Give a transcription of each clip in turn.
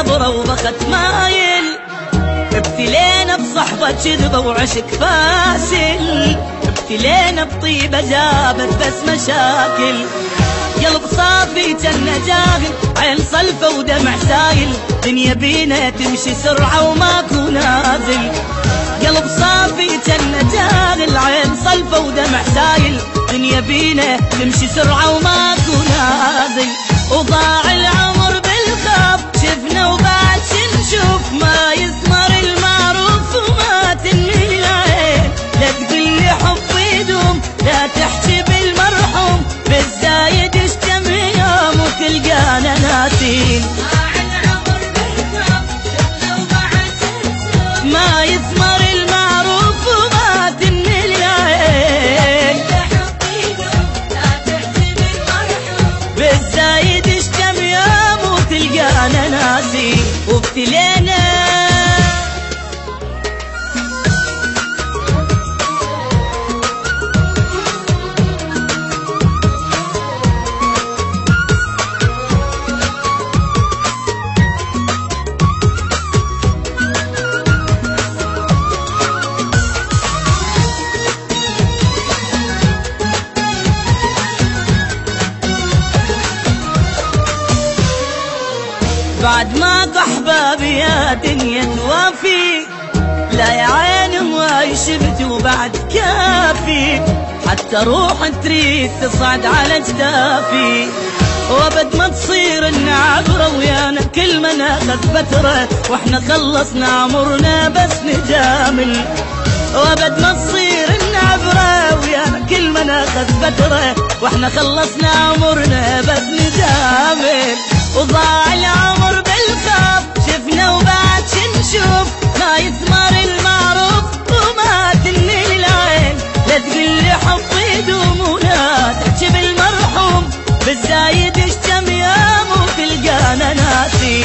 نابرة وبخت مايل، ابتلينا بصحبة كذبة وعشق فاسل، ابتلينا بطيبة جابت بس مشاكل. قلب صافي جنة جاهل، عين صلفة ودمع سايل، دنيا بينا تمشي سرعة وماكو نازل. قلب صافي جنة جاهل، عين صلفة ودمع سايل، دنيا بينا تمشي سرعة وماكو نازل. وضاع العمر بالخاف، شفنا وبعد شنشوف، ما يثمر المعروف وما تنمي العين. لا تقلي حب يدوم، لا تحكي بالمرحوم، بالزايد اشتم يوم وتلقانا ناسين. ما يثمر المعروف وما تنمي العين، بالزايد اشتم يوم وتلقانا ناسين. وابتلينا بعد ماكو احبابي يا دنيا توافي، لا يا عين ما شفت وبعد كافي، حتى روح تريد تصعد على جدافي. وابد ما تصير النعبرة ويانا كل ما ناخذ فترة، واحنا خلصنا عمرنا بس نجامل. وابد ما تصير النعبرة ويانا كل ما ناخذ فترة، واحنا خلصنا عمرنا بس نجامل. وضاع العمر بالخاف، شفنا وبعد شنشوف، ما يثمر المعروف وما تنمي العين. لا تقلي حب يدوم ولا تحكي بالمرحوم، بالزايد اشتم يوم وتلقانا ناسي.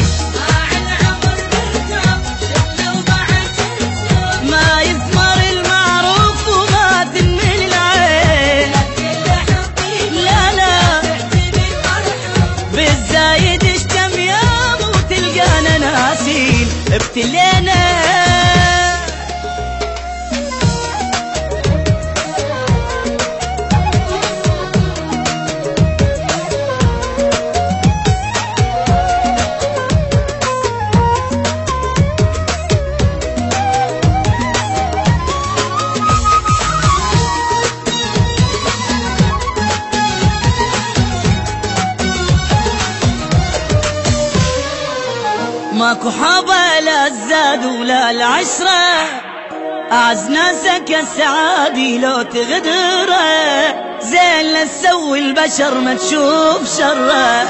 ما يثمر المعروف وما تنمي العين، لا لا بالزايد اشتم يوم وتلقانا ناسين. ابتلينا ماكو حابة لا الزاد ولا العشرة، أعز ناسك السعادي لو تغدره، زين لا تسوي البشر ما تشوف شره.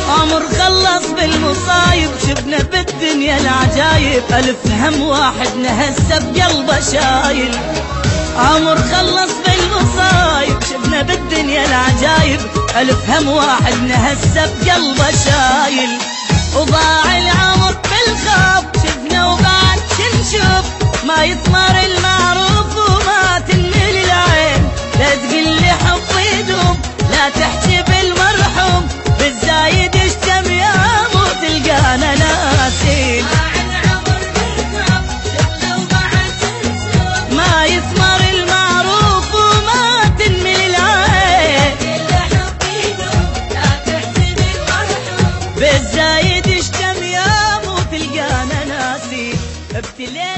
عمر خلص بالمصايب، شفنا بالدنيا العجايب، ألف هم واحد نهسه بقلبه شايل. عمر خلص بالمصايب، شفنا بالدنيا العجايب، ألف هم واحد نهسه بقلبه شايل. وضاع العمر بالخاف، شفنا وبعد شنشوف، ما يثمر المعروف وما تنمي العين. لا تقلي حب يدوم، لا تحكي بالمرحوم، بالزايد اشتم يوم وتلقانا ناسين. ما يثمر المعروف وما تنمي العين، بالزايد اشتم يوم وتلقانا ناسين. ابتلينا